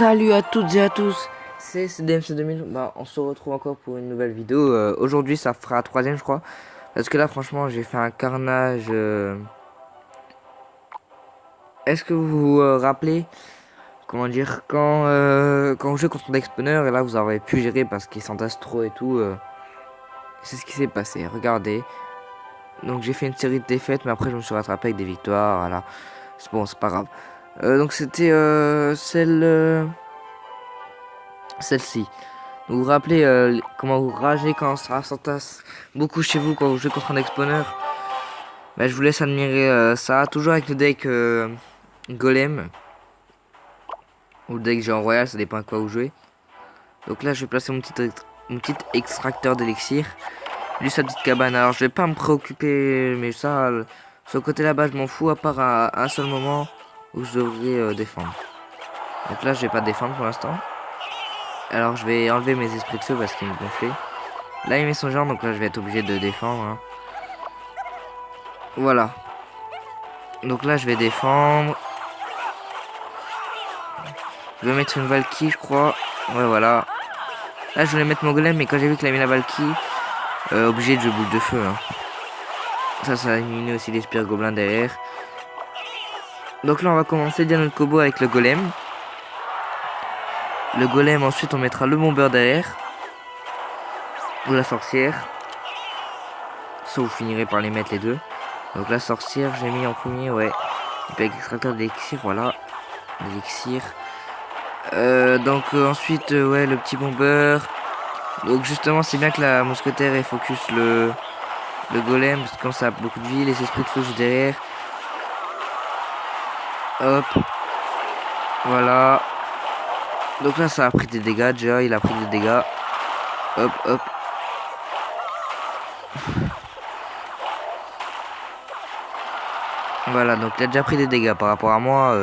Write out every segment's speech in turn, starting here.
Salut à toutes et à tous, c'est CDMC 2000. On se retrouve encore pour une nouvelle vidéo. Aujourd'hui, ça fera troisième, je crois. Parce que là, franchement, j'ai fait un carnage. Est-ce que vous vous rappelez, comment dire, quand on jouait contre Dexponer, et là, vous avez pu gérer parce qu'il s'entasse trop et tout. C'est ce qui s'est passé. Regardez. Donc, j'ai fait une série de défaites, mais après, je me suis rattrapé avec des victoires. Voilà. C'est bon, c'est pas grave. Donc, c'était celle-ci. Vous vous rappelez comment vous ragez quand ça s'entasse beaucoup chez vous quand vous jouez contre un exponeur. Je vous laisse admirer ça, toujours avec le deck Golem ou le deck Géant Royal, ça dépend à quoi vous jouez. Donc là je vais placer mon petit extracteur d'élixir, lui sa petite cabane. Alors je vais pas me préoccuper, mais ça, ce côté là-bas je m'en fous, à part à un seul moment où je devrais défendre. Donc là je vais pas défendre pour l'instant. Alors je vais enlever mes esprits de feu parce qu'ils me gonflaient. Là il met son genre, donc là je vais être obligé de défendre, hein. Voilà. Donc là je vais défendre. Je vais mettre une Valkyrie, je crois. Ouais, voilà. Là je voulais mettre mon golem, mais quand j'ai vu qu'il a mis la Valkyrie, obligé de jouer boule de feu, hein. Ça a éliminé aussi les spires gobelins derrière. Donc là on va commencer bien notre combo avec le golem. Le golem, ensuite on mettra le bomber derrière. Ou la sorcière. Soit vous finirez par les mettre les deux. Donc la sorcière j'ai mis en premier, ouais. Et puis avec l'extracteur d'élixir, voilà. D'élixir. Ensuite, ouais, le petit bomber. Donc justement, c'est bien que la mousquetaire ait focus le golem, parce que comme ça a beaucoup de vie, les esprits de feu juste derrière. Hop. Voilà. Donc là, ça a pris des dégâts déjà, il a pris des dégâts. Hop, hop. Voilà, donc il a déjà pris des dégâts par rapport à moi.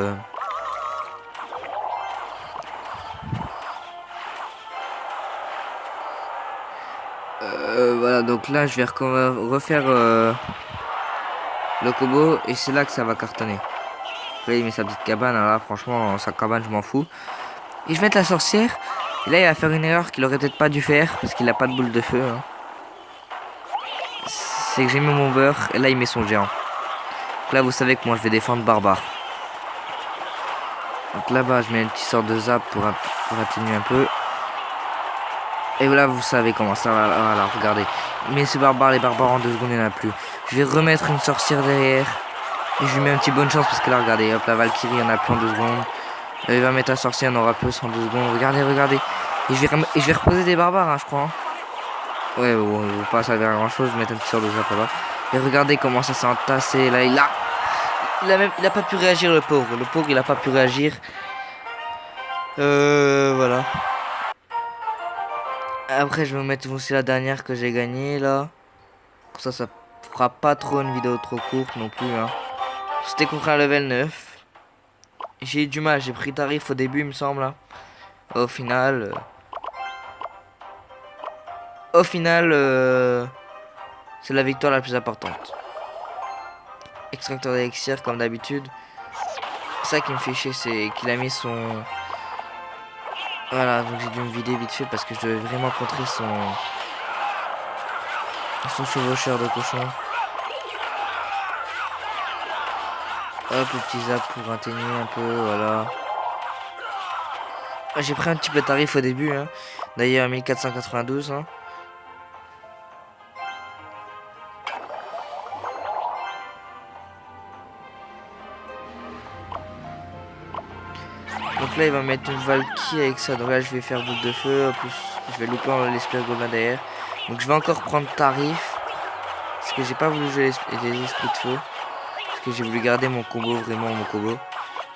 Voilà, donc là, je vais refaire le combo, et c'est là que ça va cartonner. Là, il met sa petite cabane, alors là, franchement, sa cabane, je m'en fous. Et je vais mettre la sorcière. Et là, il va faire une erreur qu'il aurait peut-être pas dû faire, parce qu'il a pas de boule de feu, hein. C'est que j'ai mis mon beurre, et là, il met son géant. Donc là, vous savez que moi, je vais défendre barbare. Donc là-bas, je mets un petit sort de zap pour atténuer un peu. Et là, vous savez comment ça va. Voilà, regardez. Mais ces barbares, les barbares en 2 secondes, il n'y en a plus. Je vais remettre une sorcière derrière. Et je lui mets un petit bonne chance parce que là, regardez, hop, la Valkyrie, il y en a plus en 2 secondes. Il va mettre la sorcière, il en aura plus en 2 secondes. Regardez, regardez. Et je vais reposer des barbares, hein, je crois, hein. Ouais, bon, il ne va pas servir à grand chose. Je vais mettre un petit sort de zap là-bas. Et regardez comment ça s'est entassé. Là, il a pas pu réagir, le pauvre. Le pauvre, il a pas pu réagir. Voilà. Après, je vais vous mettre aussi la dernière que j'ai gagnée, là. Pour ça fera pas trop une vidéo trop courte non plus, hein. C'était contre un level 9. J'ai eu du mal, j'ai pris tarif au début, il me semble, hein. Au final... c'est la victoire la plus importante. Extracteur d'élixir, comme d'habitude. Ça qui me fait chier, c'est qu'il a mis son... Voilà, donc j'ai dû me vider vite fait parce que je devais vraiment contrer son chevaucheur de cochon. Hop, le petit zap pour atténuer un peu, voilà. J'ai pris un petit peu de tarif au début, hein. D'ailleurs, 1492, hein. Donc là, il va mettre une Valkyrie avec ça. Donc là, je vais faire boule de feu. En plus, je vais louper l'esprit gobelin derrière. Donc je vais encore prendre tarif. Parce que j'ai pas voulu jouer les esprits de feu. Parce que j'ai voulu garder mon combo, vraiment mon combo.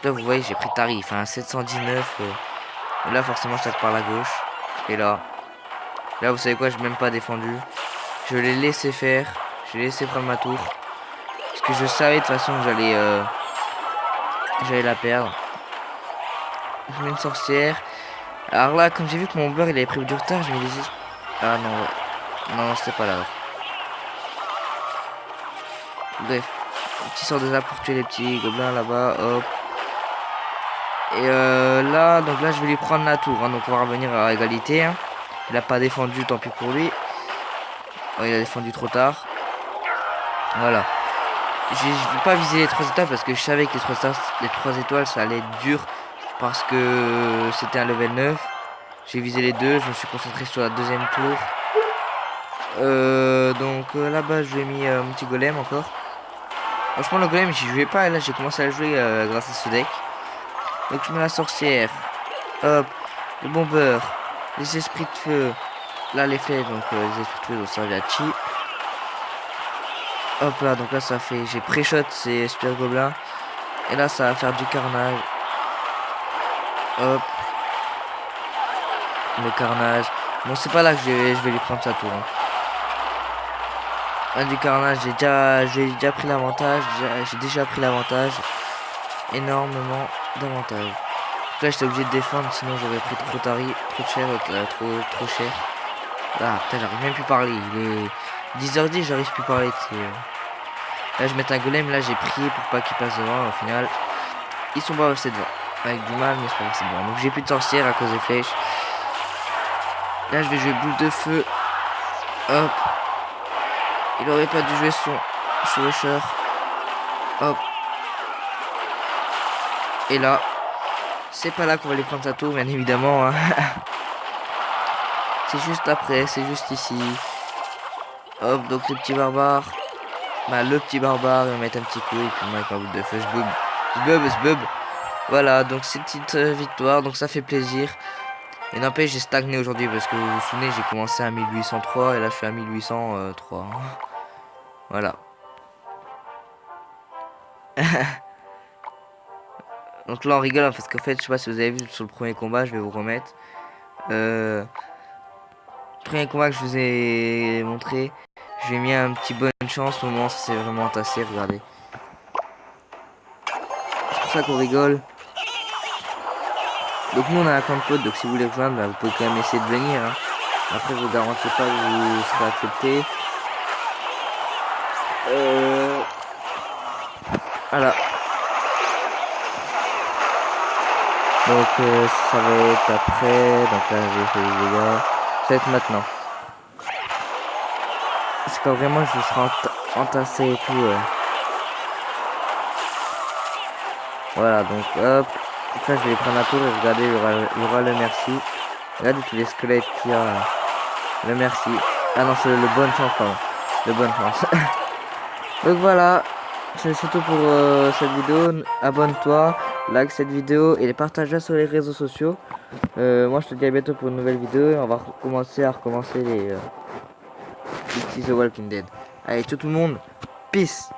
Là, vous voyez, j'ai pris tarif, hein, 719. Là, forcément, je tape par la gauche. Et là, vous savez quoi, je n'ai même pas défendu. Je l'ai laissé faire. Je l'ai laissé prendre ma tour. Parce que je savais de toute façon que j'allais la perdre. Je mets une sorcière. Alors là, comme j'ai vu que mon beurre il avait pris du retard, je me disais... Ah non, ouais. Non, c'était pas là. Bref. Un petit sort de zap pour tuer les petits gobelins là-bas. Hop. Et là, donc là, je vais lui prendre la tour. Hein, donc on va revenir à égalité. Hein. Il a pas défendu, tant pis pour lui. Oh, il a défendu trop tard. Voilà. Je vais pas viser les 3 étoiles parce que je savais que les 3 étoiles, ça allait être dur. Parce que c'était un level 9. J'ai visé les 2. Je me suis concentré sur la deuxième tour. Donc là-bas, je lui ai mis mon petit golem encore. Franchement, le golem, j'y jouais pas. Et là, j'ai commencé à le jouer grâce à ce deck. Donc je mets la sorcière. Hop. Le bombeur. Les esprits de feu. Là, les flèches. Donc les esprits de feu vont servir à chi. Hop là, donc là ça fait, j'ai pré-shot ces Spire Gobelins. Et là ça va faire du carnage. Hop. Le carnage. Bon, c'est pas là que je vais lui prendre sa tour. Hein. Là, du carnage, j'ai déjà pris l'avantage. J'ai déjà pris l'avantage. Énormément d'avantage. Là j'étais obligé de défendre, sinon j'aurais pris trop cher, trop cher. Ah putain, j'arrive même plus à parler. Il est 10h10, j'arrive plus à parler. Là je mets un golem, là j'ai prié pour pas qu'il passe devant. Au final, ils sont pas passés devant. Avec du mal, mais ils sont pas passés devant. Donc j'ai plus de sorcière à cause des flèches. Là je vais jouer boule de feu. Hop. Il aurait pas dû jouer son chevaucheur. Hop. Et là, c'est pas là qu'on va lui prendre sa tour, bien évidemment. Hein. C'est juste après, c'est juste ici. Hop, donc le petit barbare. Bah, le petit barbare, il va mettre un petit coup et puis moi avec ma boule de feu, je bub. Voilà, donc c'est une petite victoire, donc ça fait plaisir. Et n'empêche, j'ai stagné aujourd'hui parce que vous vous souvenez, j'ai commencé à 1803 et là je suis à 1803. Voilà. Donc là on rigole parce qu'en fait, je sais pas si vous avez vu sur le premier combat, je vais vous remettre. Le premier combat que je vous ai montré, je lui ai mis un petit bonne chance au moment où ça s'est vraiment entassé, regardez. C'est pour ça qu'on rigole. Donc nous on a un compte code, donc si vous voulez rejoindre, bah, vous pouvez quand même essayer de venir. Hein. Après je vous garantis pas que vous serez accepté. Voilà. Donc ça va être après. Donc là j'ai fait les dégâts. Ça va être maintenant. Parce que vraiment je serai entassé et tout. Voilà, donc hop. Donc là je vais prendre la tour et regardez, il y aura le merci. Regardez tous les squelettes qu'il y a. Le merci. Ah non, c'est le bonne chance, pardon. Le bonne chance. Donc voilà. C'est tout pour cette vidéo. Abonne-toi, like cette vidéo et partage-la sur les réseaux sociaux. Moi je te dis à bientôt pour une nouvelle vidéo. Et on va recommencer les petits The Walking Dead. Allez, tout le monde. Peace.